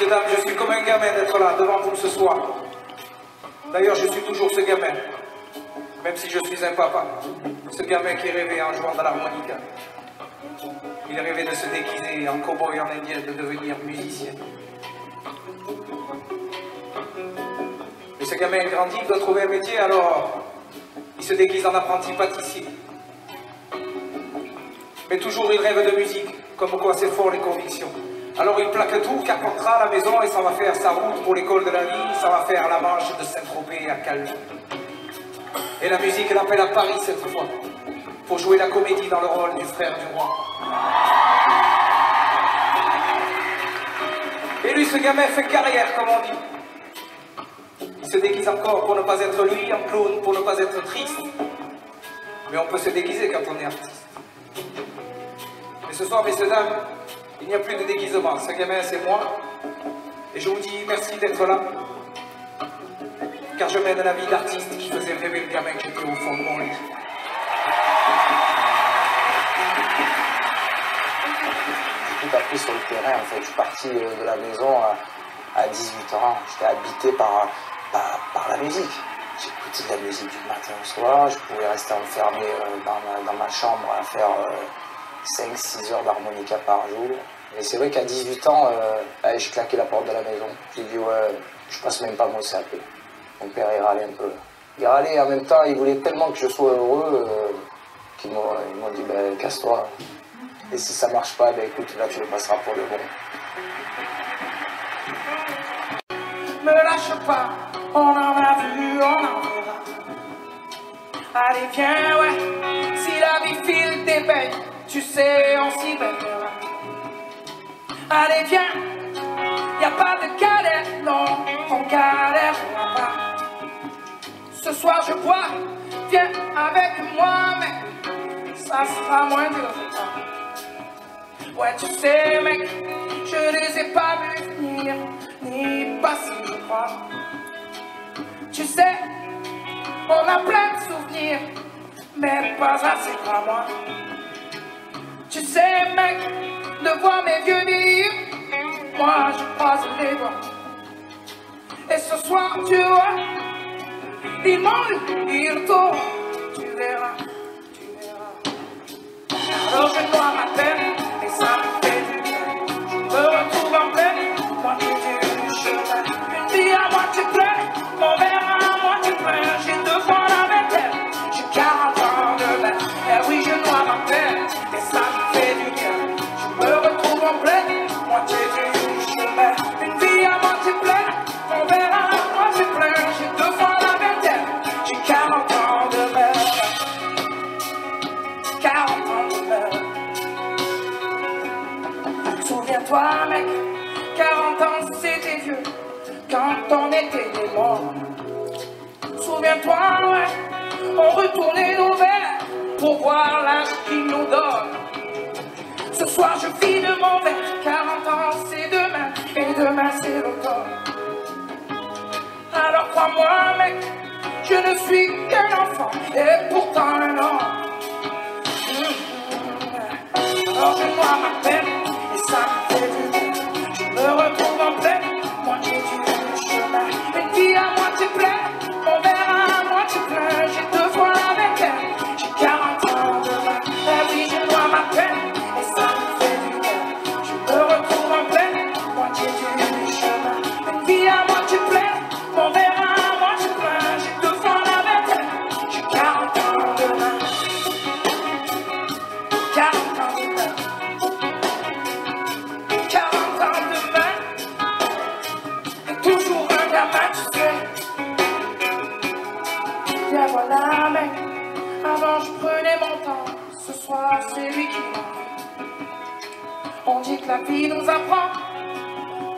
Messieurs, dames, je suis comme un gamin d'être là, devant vous ce soir. D'ailleurs, je suis toujours ce gamin, même si je suis un papa. Ce gamin qui rêvait en jouant de l'harmonica. Il rêvait de se déguiser en cow-boy en indien, de devenir musicien. Mais ce gamin grandit, il doit trouver un métier, alors il se déguise en apprenti pâtissier. Mais toujours il rêve de musique, comme quoi c'est fort les convictions. Alors il plaque tout, carpentera à la maison et ça va faire sa route pour l'école de la vie, ça va faire la manche de Saint-Tropez à Calais. Et la musique l'appelle à Paris cette fois, pour jouer la comédie dans le rôle du frère du roi. Et lui, ce gamin fait carrière, comme on dit. Il se déguise encore pour ne pas être lui, en clown, pour ne pas être triste. Mais on peut se déguiser quand on est artiste. Mais ce soir, messieurs, dames, il n'y a plus de déguisement. Ce gamin, c'est moi. Et je vous dis merci d'être là. Car je mène la vie d'artiste qui faisait rêver le gamin qui était au fond de mon lit. J'ai tout appris sur le terrain, en fait. Je suis parti de la maison à 18 ans. J'étais habité par la musique. J'écoutais de la musique du matin au soir. Je pouvais rester enfermé dans ma chambre à faire 5-6 heures d'harmonica par jour. Mais c'est vrai qu'à 18 ans, j'ai claqué la porte de la maison. J'ai dit, ouais, je passe même pas mon CAP. Mon père, il râlait un peu. Il râlait, en même temps, il voulait tellement que je sois heureux qu'ils m'ont dit, ben, casse-toi. Et si ça marche pas, ben écoute, là, tu le passeras pour le bon. Me lâche pas, on en a vu, on en verra. Allez, viens, ouais, si la vie file tes peines, tu sais, on s'y verra. Allez, viens, y a pas de galère, non, on galèrera pas. Ce soir, je bois, viens avec moi, mais ça sera moins dur. Ouais, tu sais, mec, je les ai pas vus venir, ni passer, je crois. Tu sais, on a plein de souvenirs, mais pas assez pour moi. Tu sais, mec, de voir mes vieux vieillir, moi je croise les doigts. Et ce soir, tu vois, ils m'ont eu, ils tournent, tu verras, tu verras. Alors je dois ma peine, et ça me fait du bien. Je me retrouve en pleine, moitié du chemin. Une vie à moitié pleine, mon verre à moitié plein. J'ai 2 fois la vingtaine, j'ai 40 ans de bain. Et oui, je dois ma peine, et ça me fait du bien. Je me retrouve en pleine, moitié du chemin. Une vie à moitié pleine, mon verre à moitié plein. J'ai 2 fois la vingtaine, j'ai 40 ans de bain. 40 ans de bain. Souviens-toi, mec, 40 ans c'était vieux, quand on était des morts. Souviens-toi, ouais, on retournait nos verres pour voir l'âge qu'ils nous donne. Ce soir je vis de mon verre, 40 ans c'est demain, et demain c'est l'automne. Alors crois-moi, mec, je ne suis qu'un enfant, et pourtant un homme. Alors je noie ma peine, et ça me fait du bien. Je me retrouve en pleine, moitié du chemin. Une vie à moitié pleine, mon verre à moitié plein. J'ai 2 fois la vingtaine, j'ai 40 ans de bain. Eh oui, je noie ma peine, et ça me fait du bien. Je me retrouve en pleine, moitié du chemin. Une vie à moitié pleine, mon verre à moitié plein. J'ai 2 fois la vingtaine, j'ai 40 ans de bain. 40 ans de bain. 40 ans de bain. Et toujours un gamin, tu sais. Bien voilà, mec. Avant je prenais mon temps. Ce soir c'est lui qui m'a. On dit que la vie nous apprend.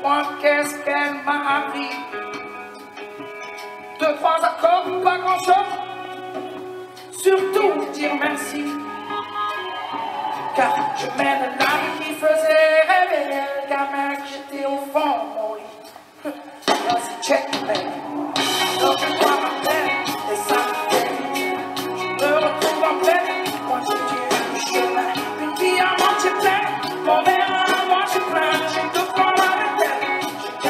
Moi qu'est-ce qu'elle m'a appris? 2, 3 accords, pas grand chose. Surtout dire merci. Car je mène la vie qui faisait rêver le gamin que j'étais au fond de mon lit. Vas-y, check, mec. Donc je dois ma peine, et ça me fait du bien. Je me retrouve en pleine, moitié du chemin. Une vie à moitié pleine, mon verre à moitié plein. J'ai 2 fois la vingtaine, j'ai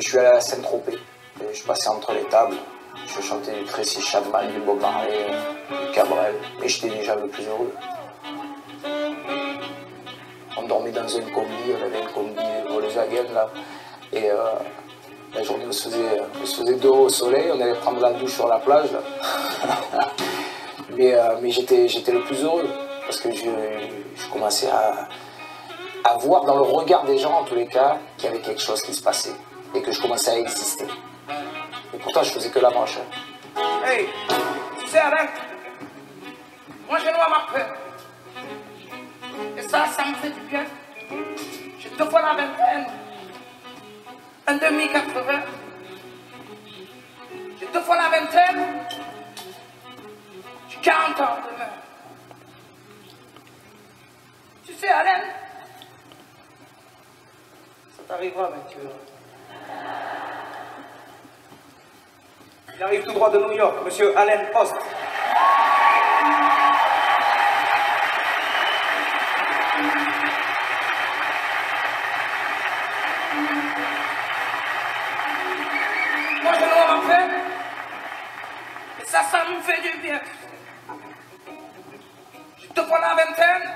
je suis allé à Saint-Tropez. Je passais entre les tables. Je chantais du Tracy Chapman, du Bob Marley, du Cabrel. Et j'étais déjà le plus heureux. On dormait dans un combi, on avait un combi Volkswagen là. Et la journée on se faisait dehors au soleil, on allait prendre la douche sur la plage. mais j'étais le plus heureux. Parce que je commençais à voir dans le regard des gens, en tous les cas, qu'il y avait quelque chose qui se passait. Et que je commençais à exister. Et pourtant, je faisais que la manche. Hey, tu sais, Alain, moi, j'ai noir ma peur. Et ça me fait du bien. J'ai 2 fois la vingtaine. Un demi-80. J'ai 2 fois la vingtaine. J'ai 40 ans demain. Tu sais, Alain, ça t'arrivera, mec. Il arrive tout droit de New York, monsieur Allen Post. Moi, je l'ai en fait. Et ça me fait du bien. J'ai 2 fois la vingtaine.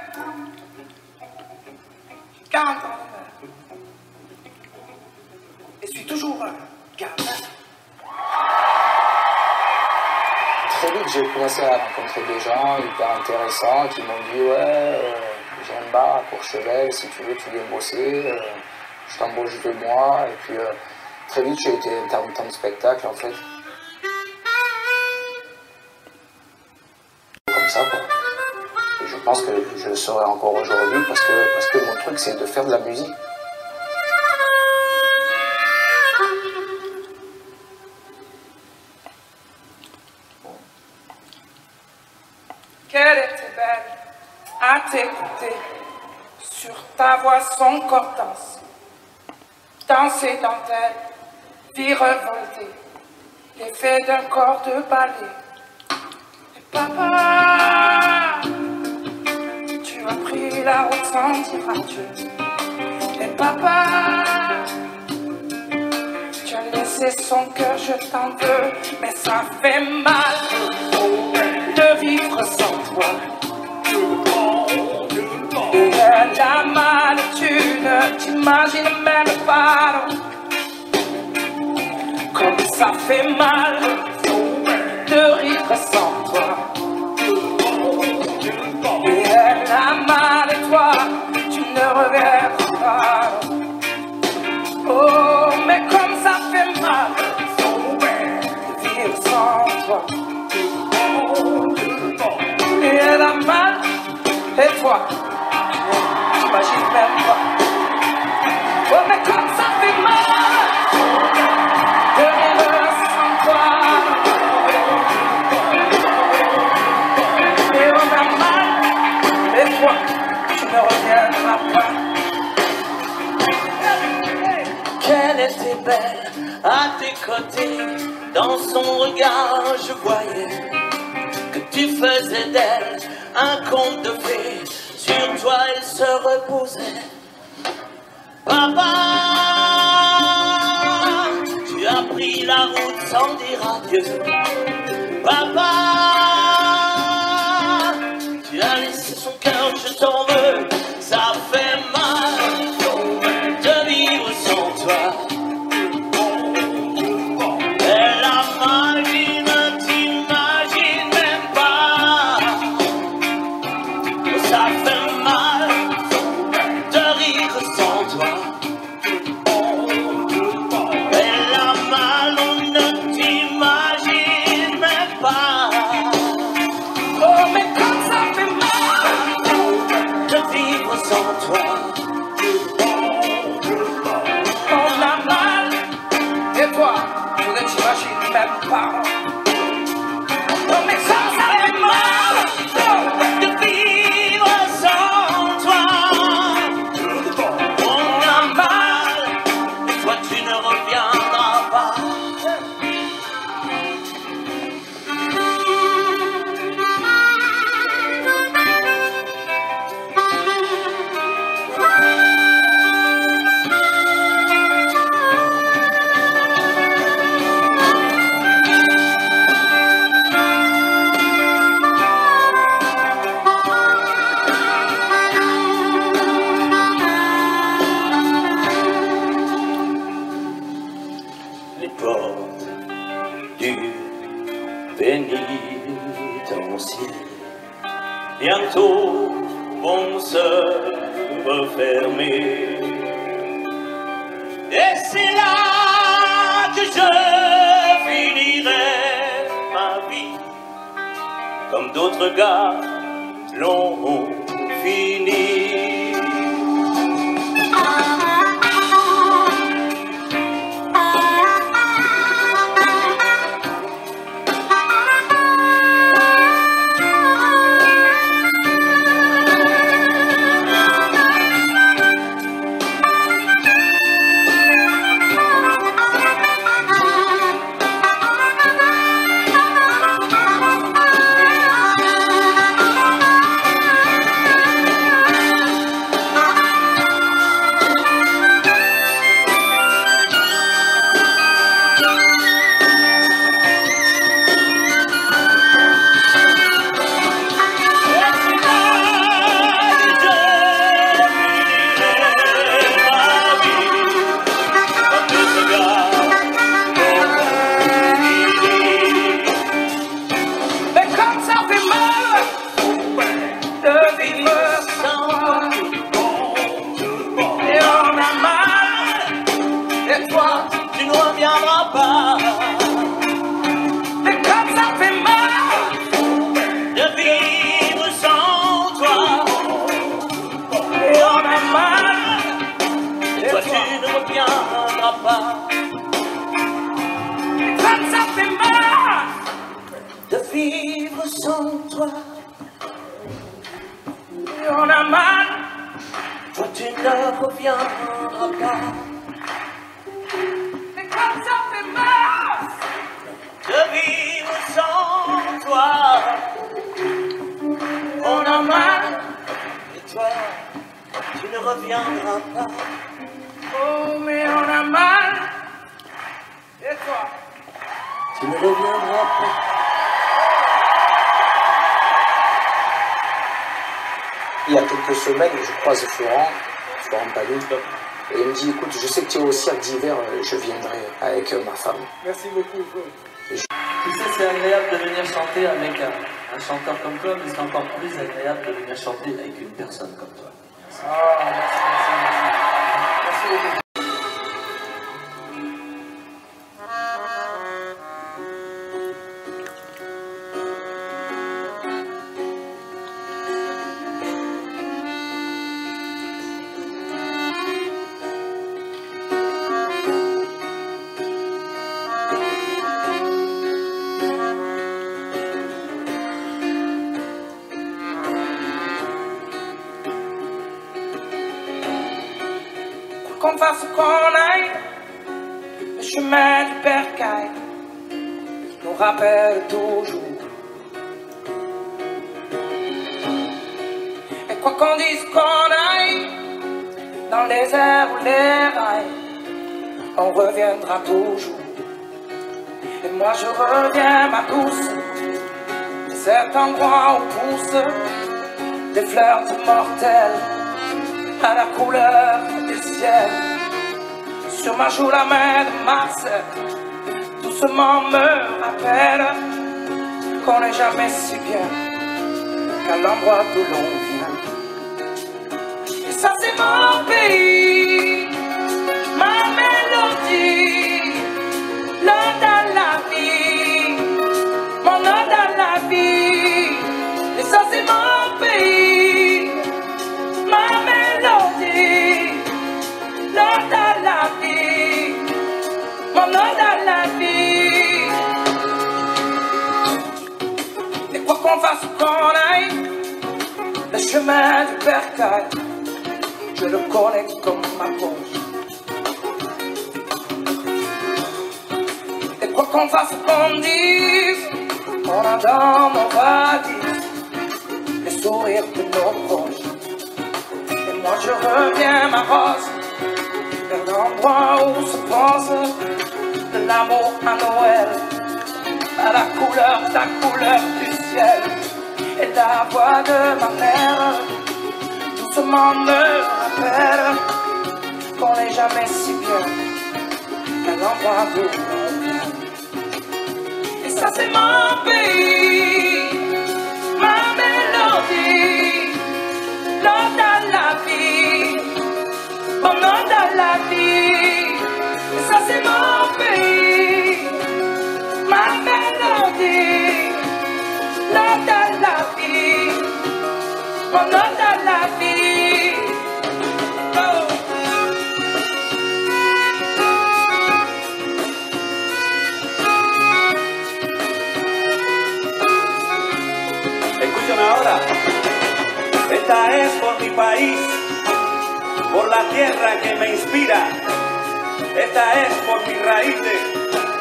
J'ai 40 ans. Et je suis toujours gamin. Très vite, j'ai commencé à rencontrer des gens hyper intéressants qui m'ont dit ouais, j'ai un bar à Courchevel, si tu veux, tu viens bosser, je t'embauche 2 mois. Et puis très vite, j'ai été intermittent de spectacle en fait. Comme ça quoi. Et je pense que je le serai encore aujourd'hui parce que mon truc c'est de faire de la musique. Qu'elle était belle à t'écouter, sur ta voix son corps danse, danser dentelle, vie revoltée, l'effet d'un corps de ballet. Et papa, tu as pris la route sans dire adieu. Et papa, tu as laissé son cœur, je t'en veux, mais ça fait mal de vivre sans toi. Et elle a mal, tu ne t'imagines même pas comme ça fait mal de vivre sans toi. Et elle a mal et toi, tu ne regrettes pas. Oh, mais comme ça fait mal de vivre sans toi. Et elle a mal, et toi, t'imagines même pas. Oh, mais comme ça fait mal de vivre sans toi. Et on a mal, et toi, tu ne reviendras pas. Qu'elle était belle à tes côtés, dans son regard je voyais que tu faisais d'elle un conte de fées, sur toi elle se reposait. Papa, tu as pris la route sans dire adieu. Papa, tu as laissé son cœur, je t'en veux, ça fait mal de vivre sans toi. Elle a mal, il ne t'imagine même pas. Ça fait mal de rire sans toi. Elle a mal, on ne t'imagine même pas. bientôt vont se refermer. Et c'est là que je finirai ma vie, comme d'autres gars l'ont fini. De vivre sans toi, et on a mal. Toi tu ne reviendras pas. Mais comme ça fait mal de vivre sans toi, on a mal. Et toi tu ne reviendras pas. Oh mais on a mal. Et toi tu ne reviendras pas. Il y a quelques semaines, je croise Florent Pagny, et il me dit, écoute, je sais que tu es au cirque d'hiver, je viendrai avec ma femme. Merci beaucoup. Tu sais, c'est agréable de venir chanter avec un chanteur comme toi, mais c'est encore plus agréable de venir chanter avec une personne comme toi. Merci. Ah, merci beaucoup. Qu'on fasse qu'on aille, le chemin du bercail nous rappelle toujours. Et quoi qu'on dise qu'on aille, dans les airs ou les rails, on reviendra toujours. Et moi je reviens, ma douce, de cet endroit où poussent des fleurs immortelles à la couleur du ciel. Sur ma joue la main de Marcel doucement me rappelle qu'on n'est jamais si bien qu'à l'endroit d'où l'on vient. Et ça c'est mon pays, ma mélodie, l'ode à la vie, mon ode à la vie. Et ça c'est mon pays, ma mélodie, l'ode à la vie, mon ode à la vie. Et quoi qu'on fasse qu'on aille, le chemin du bercail, je le connais comme ma poche. Et quoi qu'on fasse qu'on dise, on a dans nos valises les sourires de nos proches. Moi je reviens, ma rose, vers l'endroit où se pense de l'amour à Noël, à la couleur, ta couleur du ciel. Et la voix de ma mère doucement me rappelle qu'on n'est jamais si bien qu'à l'endroit d'où l'on vient. Et ça c'est mon pays, ma mélodie, vie, mon nom dans la vie. Oh. Escuchen ahora. Esta es por mi país, por la tierra que me inspira. Esta es por mis raíces,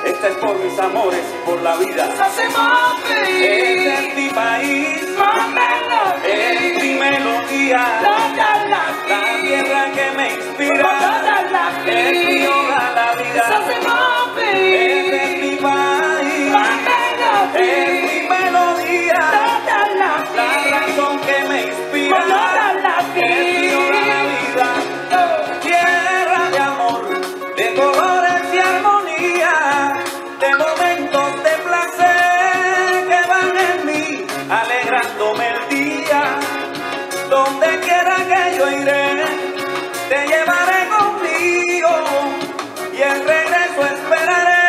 esta es por mis amores y por la vida. Ça c'est mon pays, Este es mi país, ma mélodie, es mi melodía. La tierra que me inspira, es mi hogar, la vida. Ça c'est mon pays, Este es mi país, ma es mélodie, mi melodía. la La razón que me inspira, es mi hogar, la vida. Tierra de amor, de colores y armonía, de momentos de placer que van en mí, alegrándome el día. Donde quiera que yo iré, te llevaré conmigo y el regreso esperaré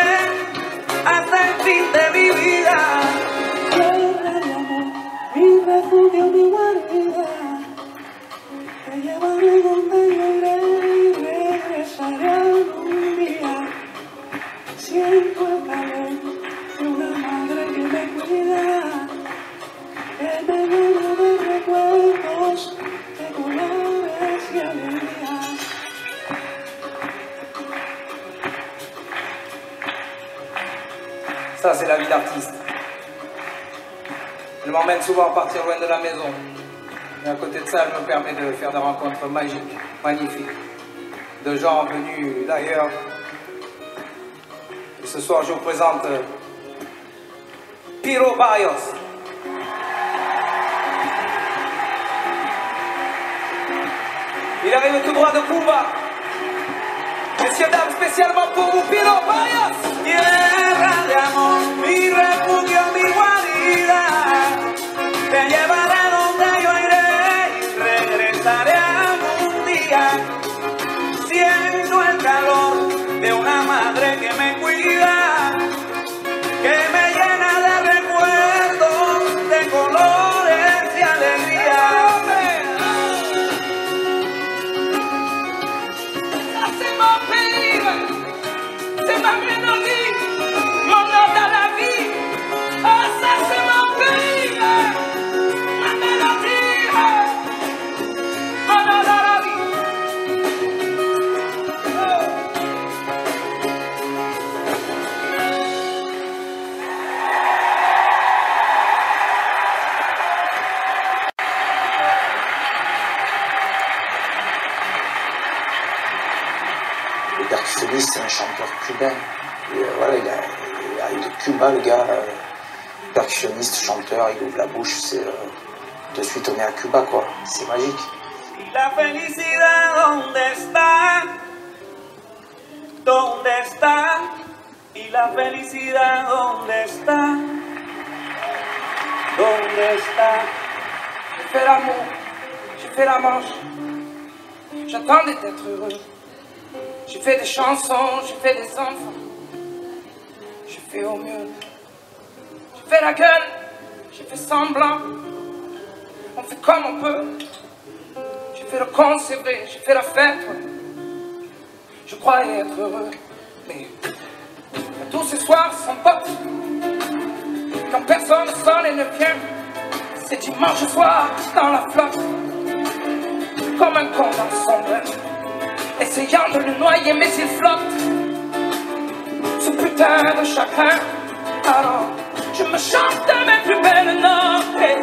hasta el fin de mi vida. Tierra de amor, mi refugio, mi guarida, te llevaré donde yo iré y regresaré algún día. Siento el calor de una madre que me cuida, que me llena de recuerdos, de colores y alegrías. Ça, c'est la vie d'artiste. Elle m'emmène souvent partir loin de la maison. Et à côté de ça, elle me permet de faire des rencontres magiques, magnifiques, de gens venus d'ailleurs. Et ce soir, je vous présente Piro Barrios. Il arrive tout droit de Cuba. Messieurs, dames, spécialement pour vous, Piro Barrios. Tierra de amor, mi refugio, mi guarida, te llevaré donde yo iré y regresaré algún día. Siento el calor de una madre que me cuida, que me llena de recuerdos, de colores y alegría. Ça c'est mon pays, c'est ma mélodie, mon nom dans la vie. Oh, ça c'est mon pays, ma mélodie, mon nom dans la vie. Oh. Le percussionniste, c'est un chanteur cubain. Et, voilà, il arrive de Cuba, le gars. Percussionniste, chanteur, il ouvre la bouche, c'est de suite on est à Cuba, quoi. C'est magique. Y la felicidad, ¿dónde está? ¿Dónde está? Y la felicidad, ¿dónde está? ¿Dónde está? J'ai fait l'amour, j'ai fait la manche. J'attendais d'être heureux. J'ai fait des chansons, j'ai fait des enfants. J'ai fait au mieux. J'ai fait la gueule, j'ai fait semblant. On fait comme on peut. J'ai fait le con, c'est vrai, j'ai fait la fête. Ouais. Je croyais être heureux, mais tous ces soirs sont potes. Quand personne ne sonne et ne vient, c'est dimanche soir dans la flotte. Comme un con dans son bain, essayant de le noyer, mais il flotte. Ce putain de chacun. Alors, je me chante mes plus belles notes et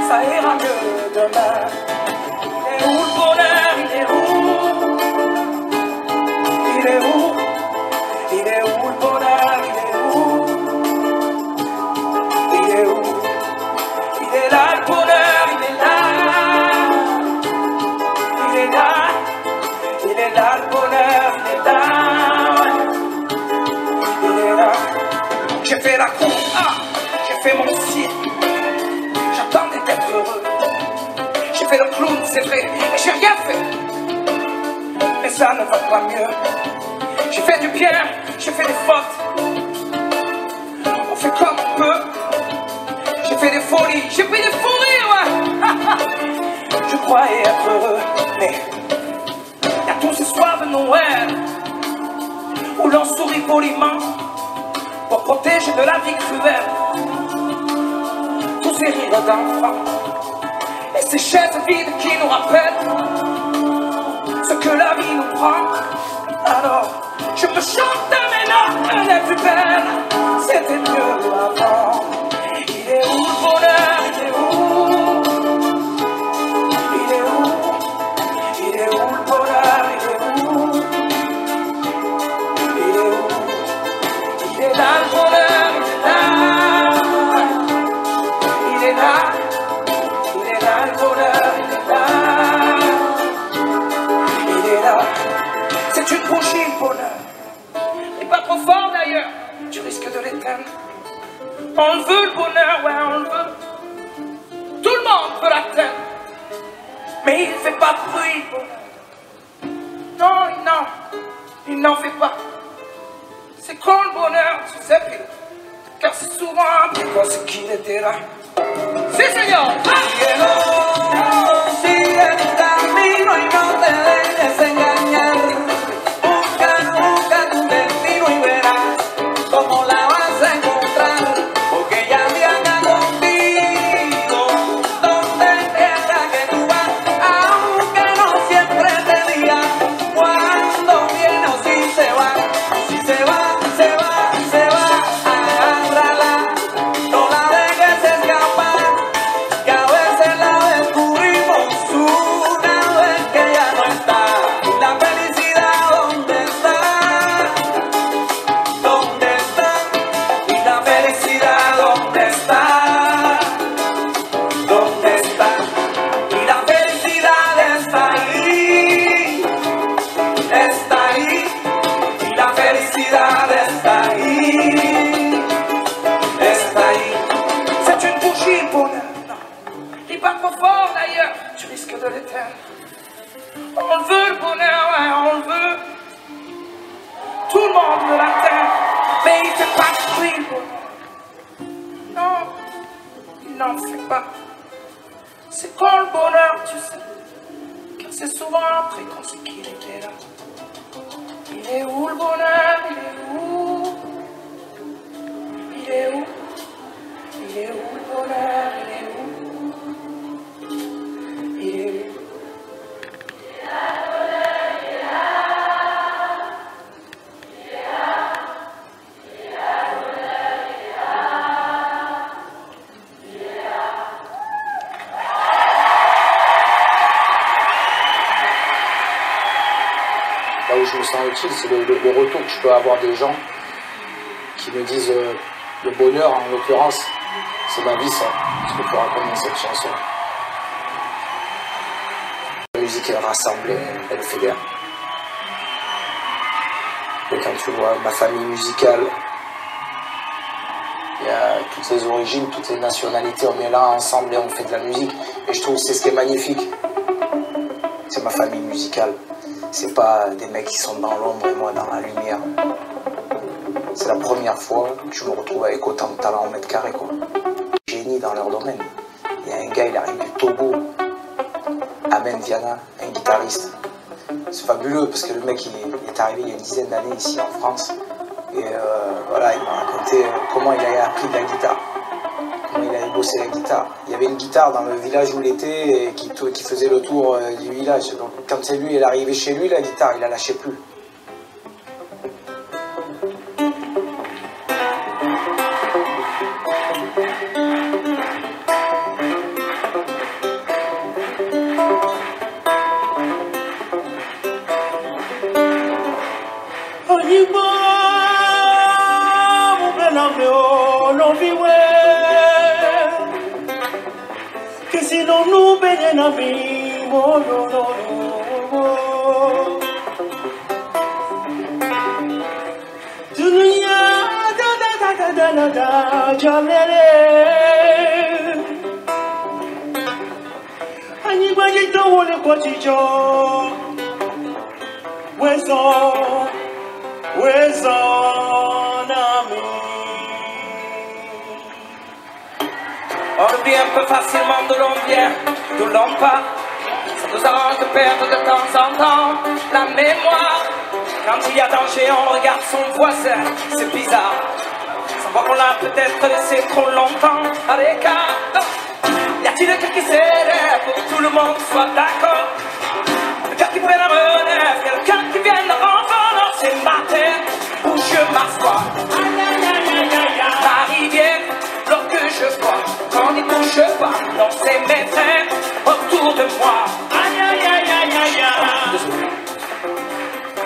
ça ira mieux demain. Il est où le bonheur? Il est où? Il est où? Il est où le bonheur? Il est où? Il est où? Il est là le bonheur, il est là. Il est là. Il est là le bonheur, il est là. Il est là. J'ai fait la cour, j'ai fait mon cirque. J'attendais d'être heureux. J'ai fait le clown, c'est vrai, et j'ai rien fait. Mais ça ne va pas mieux. J'ai fait du bien, j'ai fait des fautes. On fait comme on peut. J'ai fait des folies, j'ai pris des fous rires, ouais. immense pour protéger de la vie cruelle tous ces rires d'enfants et ces chaises vides qui nous rappellent ce que la vie nous prend. Alors je me chante maintenant les plus belles, c'était mieux avant. Il est où le bonheur, il est où? Il est où? Il est où le bonheur, il est où? Il est où? Il est là le bonheur, il est là. Il est là. Il est là le bonheur, il est là. Il est là. C'est une bougie le bonheur. Et pas trop fort d'ailleurs, tu risques de l'éteindre. On le veut le bonheur, ouais on le veut. Tout le monde peut l'atteindre. Mais il ne fait pas de bruit le bonheur. Non, il n'en fait pas. C'est quand le bonheur, tu sais pile. Car c'est souvent précoce qu'il était là. Sí, señor. Sigue tu camino y no te dejes engañar. Busca tu destino y verás cómo la vas a encontrar. Porque ya viaja contigo donde quiera que tú vas. Aunque no siempre te diga cuándo viene o si se va. Si se va, se va, se va. Agárrala, no la dejes escapar. Que a veces la descubrimos una vez que ya no está. La felicidad, ¿dónde está? ¿Dónde está? Y la felicidad, ¿dónde está? ¿Dónde está? Y la felicidad está ahí. Está ahí. Y la felicidad está ahí. Está ahí. C'est une bougie le bonheur. Il est pas trop fort d'ailleurs, tu risques de l'éteindre. On le veut le bonheur, ouais, on le veut. Tout le monde veut l'atteindre, mais il fait pas de bruit le bonheur. Non, il n'en fait pas. C'est quand le bonheur, tu sais. Car c'est souvent après qu'on sait qu'il était là. Il est où le bonheur, il est où? Il est où? Il est où le bonheur, il est où? Il est où? Là où je me sens utile, c'est le retour que je peux avoir des gens qui me disent le bonheur, en l'occurrence, c'est ma vie, ça, ce que tu racontes dans cette chanson. La musique, elle rassemble, elle fédère. Et quand tu vois ma famille musicale, il y a toutes les origines, toutes les nationalités, on est là ensemble et on fait de la musique. Et je trouve que c'est ce qui est magnifique. C'est ma famille musicale. C'est pas des mecs qui sont dans l'ombre et moi dans la lumière. C'est la première fois que je me retrouve avec autant de talent au mètre carré, quoi. Génie dans leur domaine. Il y a un gars, il arrive du Togo. Amen Viana, un guitariste. C'est fabuleux parce que le mec, il est arrivé il y a une dizaine d'années ici en France. Et voilà, il m'a raconté comment il avait appris de la guitare. Comment il avait bossé la guitare. Il y avait une guitare dans le village où il était et qui faisait le tour du village. Donc quand c'est lui, il est arrivé chez lui, la guitare, il la lâchait plus. Que si no nous baignons en vie, oh no no no. Dunia da jamele. Ani gbaji to wole kotijo. Wezo nami. On devient un peu facilement de l'on vient, d'où l'on part. Ça nous arrange de perdre de temps en temps la mémoire. Quand il y a danger, on regarde son voisin, c'est bizarre. On voit qu'on l'a peut-être laissé trop longtemps à l'écart. Y a-t-il quelqu'un qui s'élève pour que tout le monde soit d'accord? Quelqu'un qui prenne la relève, quelqu'un qui vienne le renfort. C'est ma terre où je m'assois. Ma rivière, l'eau que je bois. Quand n'y touche pas, non c'est mes frères autour de moi. Désolé.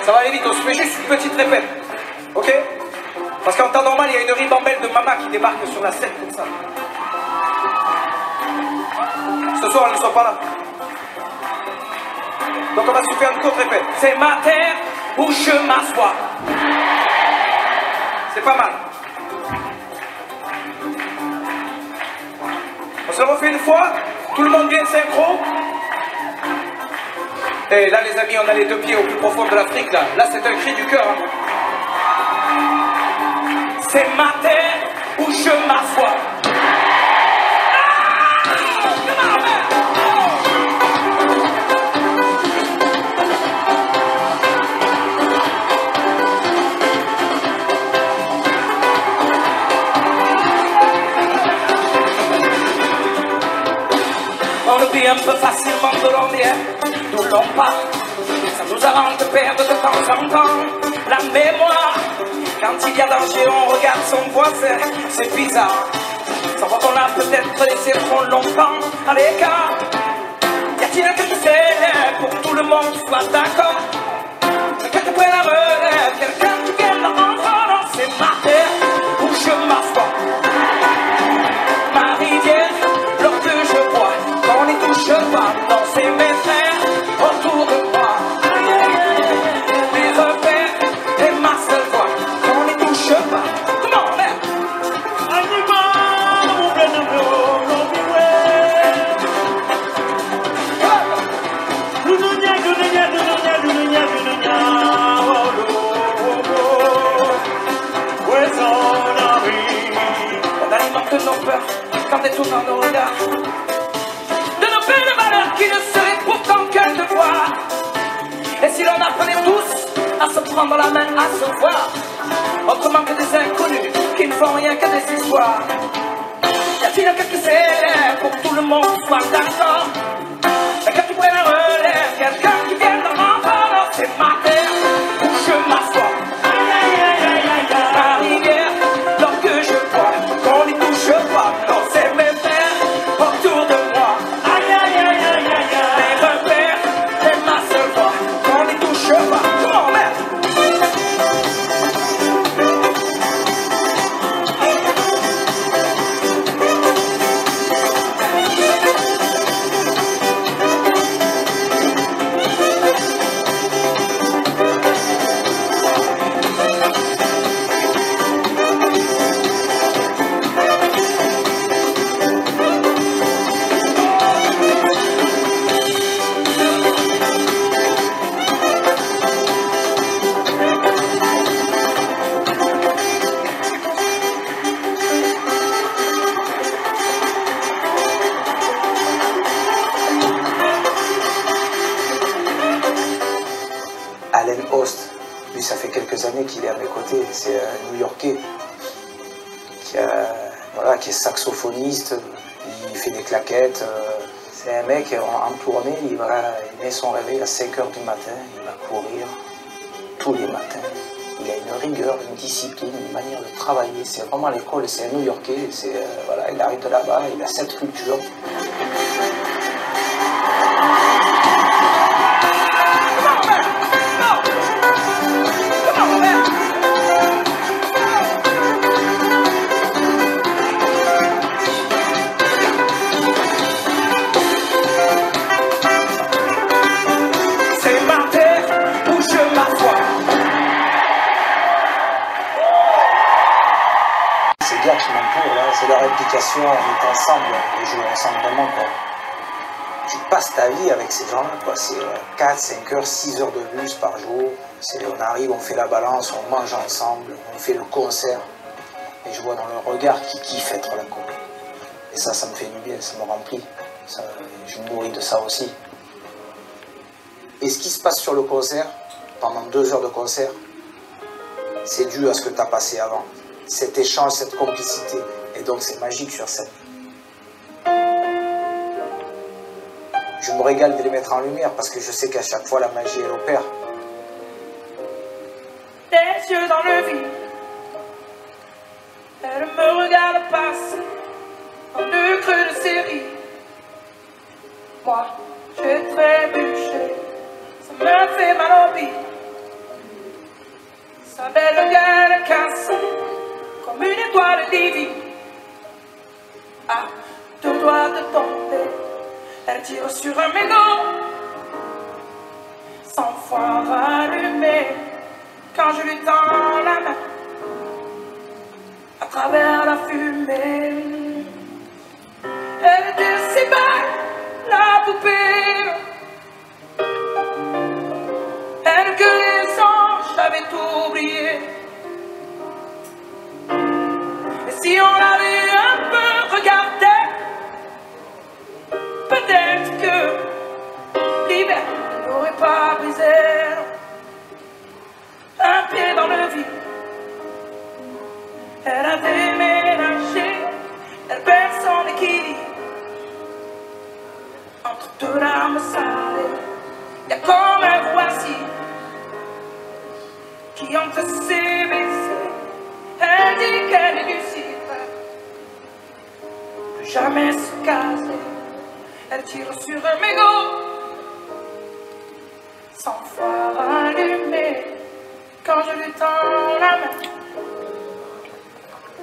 Ça va aller vite, on se fait juste une petite répète. Ok? Parce qu'en temps normal, il y a une ribambelle de mamas qui débarque sur la scène comme ça. Ce soir, elles ne sont pas là. Donc on va se faire une courte répète. C'est ma terre où je m'assois. C'est pas mal. On se le refait une fois. Tout le monde vient synchro. Et là, les amis, on a les deux pieds au plus profond de l'Afrique. Là c'est un cri du cœur. Hein. C'est ma terre où je m'assois. On oublie un peu facilement de l'ombre d'où l'on part. Ça nous arrange de perdre de temps en temps la mémoire. Quand il y a danger, on regarde son voisin, c'est bizarre. Sans voir qu'on l'a peut-être laissé trop longtemps à l'écart. Y a-t-il quelqu'un qui s'élève pour que tout le monde soit d'accord? Quelqu'un qui prenne la relève, quelqu'un qui vienne le renfort. C'est ma terre où je m'assois. Ma rivière, l'eau que je bois. Quand on n'y touche pas, non c'est mes frères autour de moi. Mes repères et ma seule voix. Quand on n'y touche pas, comment on est? On alimente nos peurs quand détournant nos regards. De nos belles valeurs qui ne seraient pourtant qu'un devoir. Et si l'on apprenait tous à se prendre la main, à se voir, autrement que des inconnus qui ne font rien que des histoires. Y a-t-il quelqu'un qui s'élève pour que tout le monde soit d'accord? Quelqu'un qui prenne la relève, quelqu'un qui vienne de renfort. C'est ma terre où je m'assois. Ma rivière, l'eau que je bois. Qu'on n'y touche pas, non c'est mes frères autour de moi. Mes repères et ma seule voix. Qu'on n'y touche pas, comment merde? Allen Host, lui ça fait quelques années qu'il est à mes côtés, c'est un New-Yorkais voilà, qui est saxophoniste, il fait des claquettes, c'est un mec en tournée, il met son réveil à 5 h du matin, il va courir tous les matins, il a une rigueur, une discipline, une manière de travailler, c'est vraiment l'école, c'est un New-Yorkais, voilà, il arrive de là-bas, il a cette culture. Qui m'entourent, là, c'est leur implication, on est ensemble, on joue ensemble vraiment, quoi. Tu passes ta vie avec ces gens-là, quoi. C'est 4, 5 heures, 6 heures de bus par jour. On arrive, on fait la balance, on mange ensemble, on fait le concert. Et je vois dans leur regard qu'ils kiffent être là, quoi. Et ça me fait du bien, ça me remplit. Je me nourris de ça aussi. Et ce qui se passe sur le concert, pendant 2 heures de concert, c'est dû à ce que tu as passé avant. Cet échange, cette complicité. Et donc c'est magique sur scène. Je me régale de les mettre en lumière parce que je sais qu'à chaque fois la magie elle opère. Les yeux dans le vide, elle me regarde passer en 2 creux de série. Moi, j'ai trébuché, ça me fait mal au bide. Sa belle gueule cassée comme une étoile divine. À 2 doigts de tomber, elle tire sur un mégot, 100 fois rallumé quand je lui tends la main à travers la fumée. Elle était si belle, la poupée, elle que les anges avaient oublié. Et si on l'avait un peu regardé, peut-être que l'hiver n'aurait pas brisé un pied dans le vide. Elle a déménagé, elle perd son équilibre. Entre 2 larmes salées, y'a comme un voici qui entre ses baisers. Elle dit qu'elle est lucide, plus jamais se caser. Elle tire sur un mégot, 100 fois rallumé quand je lui tends la main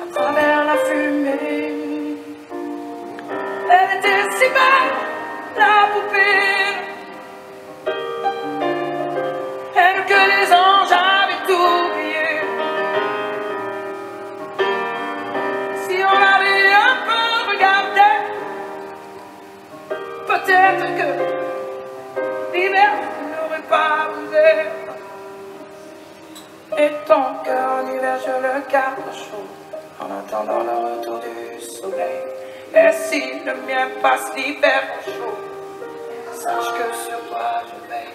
à travers la fumée. Elle était si belle, la poupée, elle que les anges avaient oublié. Si on l'avait un peu regardé, peut-être que l'hiver n'aurait pas brisé. Et ton cœur en hiver, je le garde chaud en attendant le retour du soleil. Et si le mien passe l'hiver chaud, sache que sur toi je veille.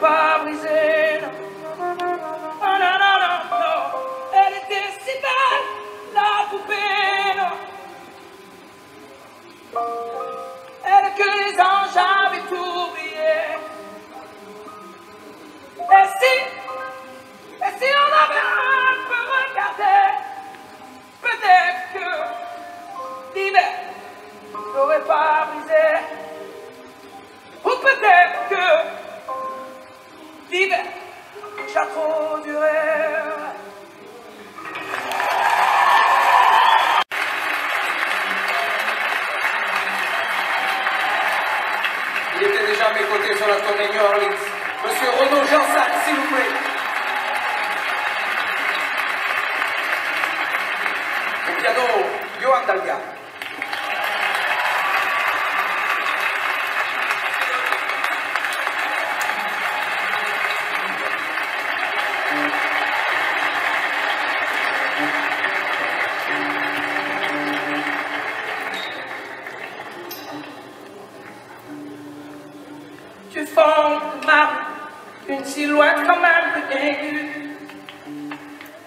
Pas brisé, non. Oh, non, non, non, non. Elle était si belle, la poupée, non. Elle que les anges avaient oublié. Et si on avait un peu regardé, peut-être que l'hiver n'aurait pas brisé. Ou peut-être que l'hiver, j'ai trop duré. Il était déjà à mes côtés sur la tournée New Orleans. Monsieur Renaud Jansac, s'il vous plaît. Au piano, Johan Dalga. silhouette comme un peu aiguë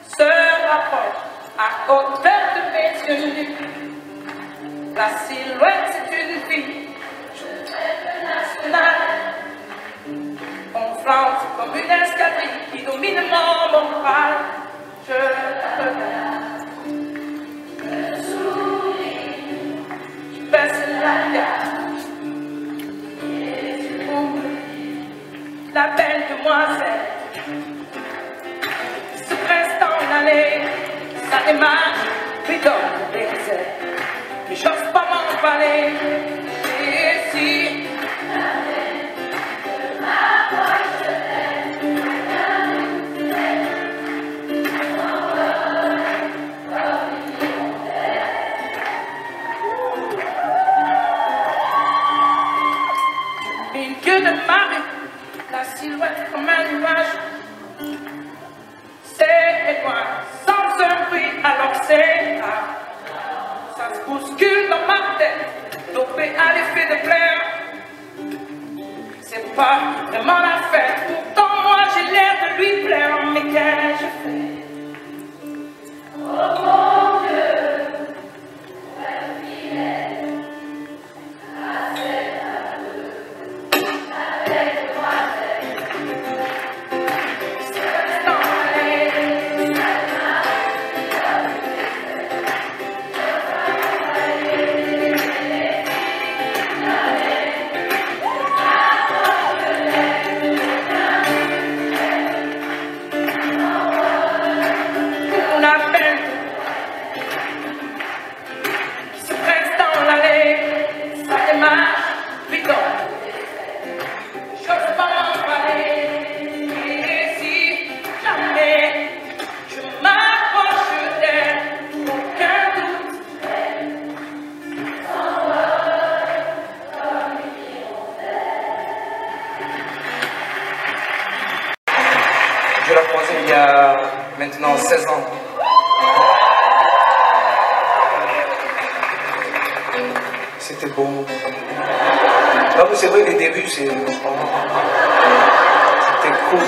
se rapproche à hauteur de mes yeux nus. La silhouette, c'est une fille nationale. On flanque comme une escadrille qui domine mon moral. Je te regarde, je souris, je baisse la garde. La belle demoiselle se presse dans l'allée, sa démarche lui donne des ailes, mais j'ose pas m'emballer. Et si une queue de marée, la silhouette comme un nuage, c'est loin, sans un bruit, alors c'est rare. Ça se bouscule dans ma tête, dopé à l'effet de plaire. C'est pas vraiment la fête, pourtant moi j'ai l'air de lui plaire, mais qu'ai-je fait? Oh mon Dieu, où est-ce qu'il est? Je l'ai croisée il y a maintenant 16 ans. C'était beau. Non mais c'est vrai, les débuts, c'était cool.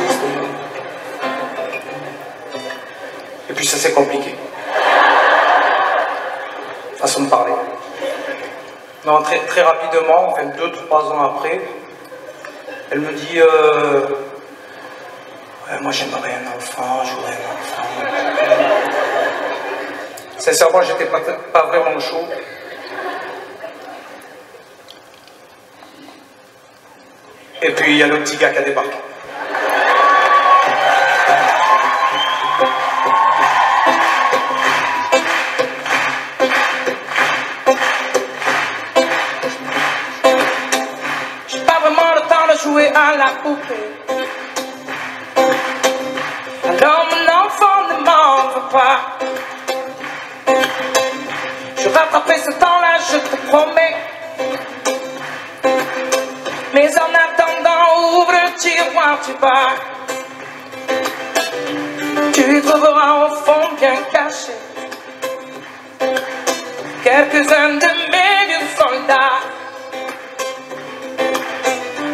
Et puis ça s'est compliqué. Façon de parler. Non, très rapidement, enfin 2-3 ans après, elle me dit ouais, moi j'aimerais un enfant, je voudrais un enfant. Sincèrement, j'étais pas vraiment chaud. Et puis il y a le petit gars qui a débarqué. J'ai pas vraiment le temps de jouer à la poupée. Alors mon enfant ne m'en veut pas. Je vais rattraper ce temps-là, je te promets. Mais en attendant, ouvre le tiroir du bar. Tu y trouveras au fond bien caché quelques-uns de mes vieux soldats.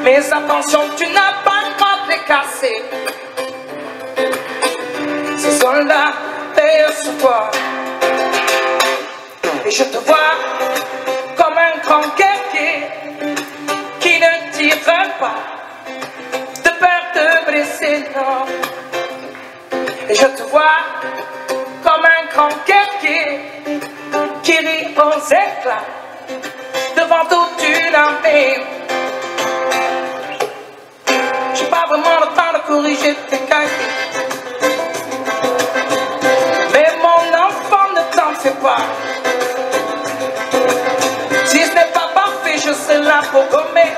Mais attention, tu n'as pas le droit de les casser. Ces soldats veillent sur toi. Et je te vois comme un grand guerrier qui ne tire pas de peur de blesser, non. Et je te vois comme un grand guerrier qui rit aux éclats devant toute une armée. J'ai pas vraiment le temps de corriger tes cahiers, mais mon enfant, ne t'en fais pas. Si ce n'est pas parfait, je serai là pour gommer.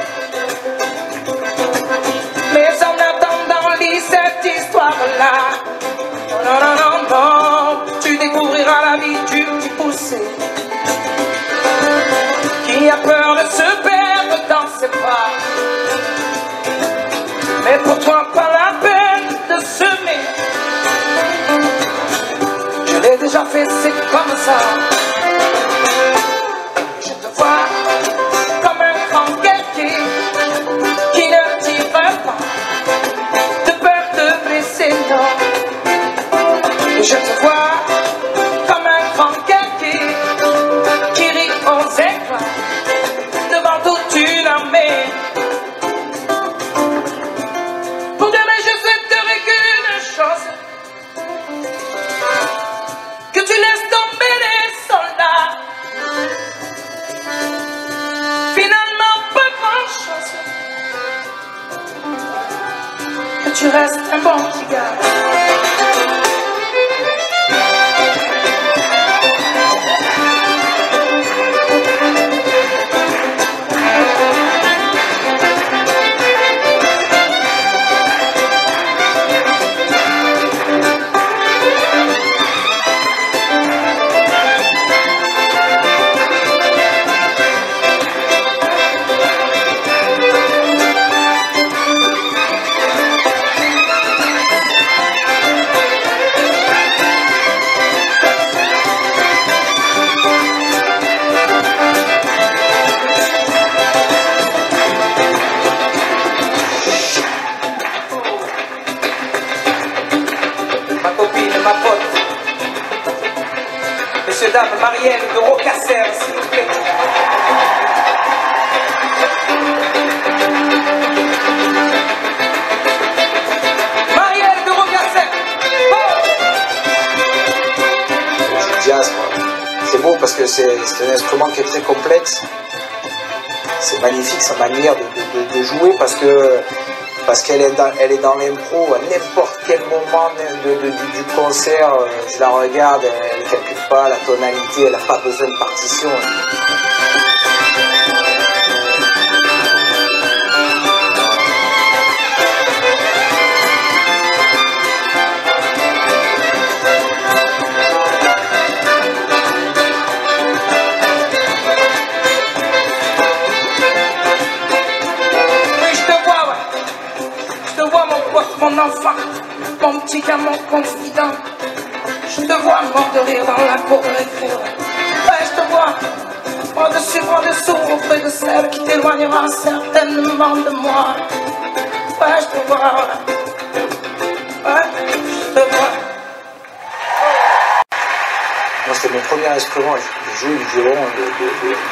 Mais en attendant, lis cette histoire-là. Non, non, non, non, tu découvriras la vie du petit poussé qui a peur de se perdre dans ses bras. Mais pour toi, pas la peine de semer. Je l'ai déjà fait, c'est comme ça. Je te vois comme un grand guerrier qui ne tire pas de peur un bon petit gars. Ma pote, messieurs, dames, Marielle de Rocasser, s'il vous plaît. Marielle de Rocasser. Du jazz, quoi. C'est beau parce que c'est un instrument qui est très complexe. C'est magnifique sa manière de jouer parce qu'elle est dans l'impro à n'importe quel moment du concert. Je la regarde, elle ne calcule pas la tonalité, elle n'a pas besoin de partition. Mon enfant, mon petit gars, mon confident, je te vois mort de rire dans la cour de récré. Ouais, je te vois, bras dessus, bras dessous, auprès de celle qui t'éloignera certainement de moi. Ouais, je te vois, ouais, je te vois. Moi, c'était mon premier instrument. J'ai joué du violon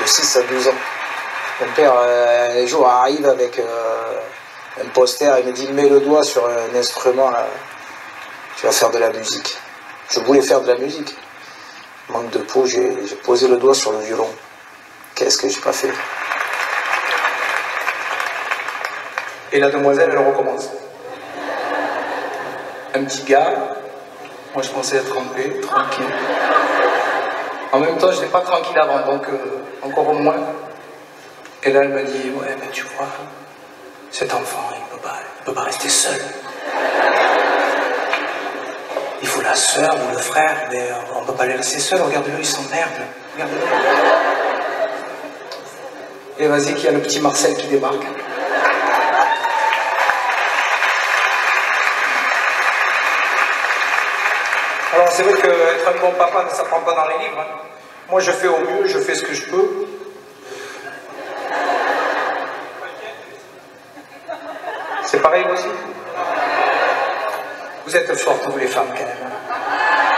de 6 à 12 ans. Mon père, un jour, arrive avec un poster, il me dit mets le doigt sur un instrument, là. Tu vas faire de la musique. Je voulais faire de la musique. Manque de peau, j'ai posé le doigt sur le violon. Qu'est-ce que j'ai pas fait? Et la demoiselle, elle recommence. Un petit gars, moi je pensais être trompé, tranquille. En même temps, je n'étais pas tranquille avant, donc encore au moins. Et là, elle me dit, ouais, mais tu vois, cet enfant, il ne peut pas rester seul. Il faut la sœur ou le frère, mais on ne peut pas les laisser seuls. Regarde-le, ils s'emmerdent. Regarde-le. Et vas-y, qu'il y a le petit Marcel qui débarque. Alors, c'est vrai qu'être un bon papa ne s'apprend pas dans les livres. Hein. Moi, je fais au mieux, je fais ce que je peux. C'est pareil aussi. Vous êtes fortes, vous les femmes, quand même.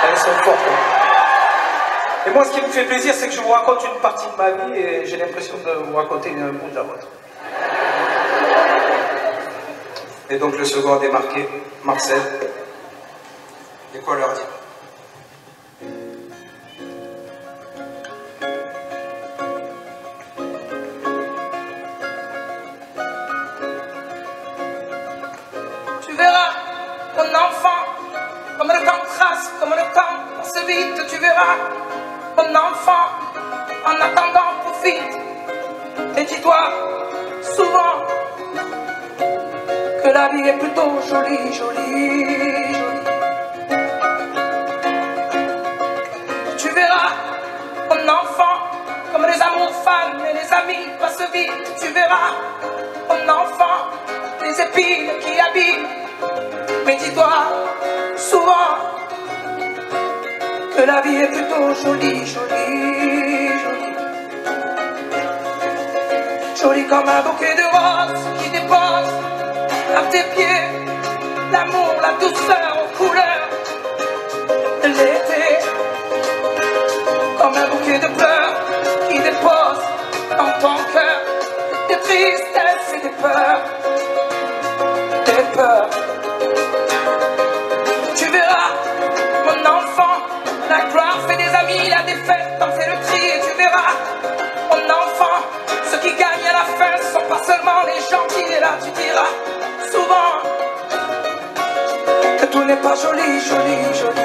Elles sont fortes. Hein. Et moi, ce qui me fait plaisir, c'est que je vous raconte une partie de ma vie et j'ai l'impression de vous raconter un bout de la vôtre. Et donc, le second a démarqué, Marcel. Et quoi leur dire? Tu verras, mon enfant, comme le temps trace, comme le temps passe vite, tu verras, mon enfant, en attendant profite, et dis-toi souvent que la vie est plutôt jolie, jolie, jolie. Tu verras, mon enfant, comme les amours fans et les amis passent vite, tu verras, mon enfant, les épines qui abîment. Mais dis-toi souvent que la vie est plutôt jolie, jolie, jolie. Jolie comme un bouquet de roses qui dépose à tes pieds l'amour, la douceur aux couleurs de l'été. Comme un bouquet de pleurs qui dépose dans ton cœur des tristesses et des peurs. Des peurs. Tu verras, mon enfant, la gloire fait des amis, la défaite en fait le tri. Et tu verras, mon enfant, ceux qui gagnent à la fin ne sont pas seulement les gentils. Et là tu diras souvent tout n'est pas joli, joli, joli.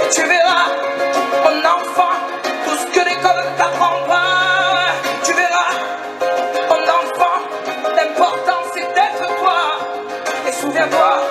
Et tu verras, mon enfant, tout ce que l'école ne t'apprend pas. Tu verras, mon enfant, l'important c'est d'être toi. Et souviens-toi,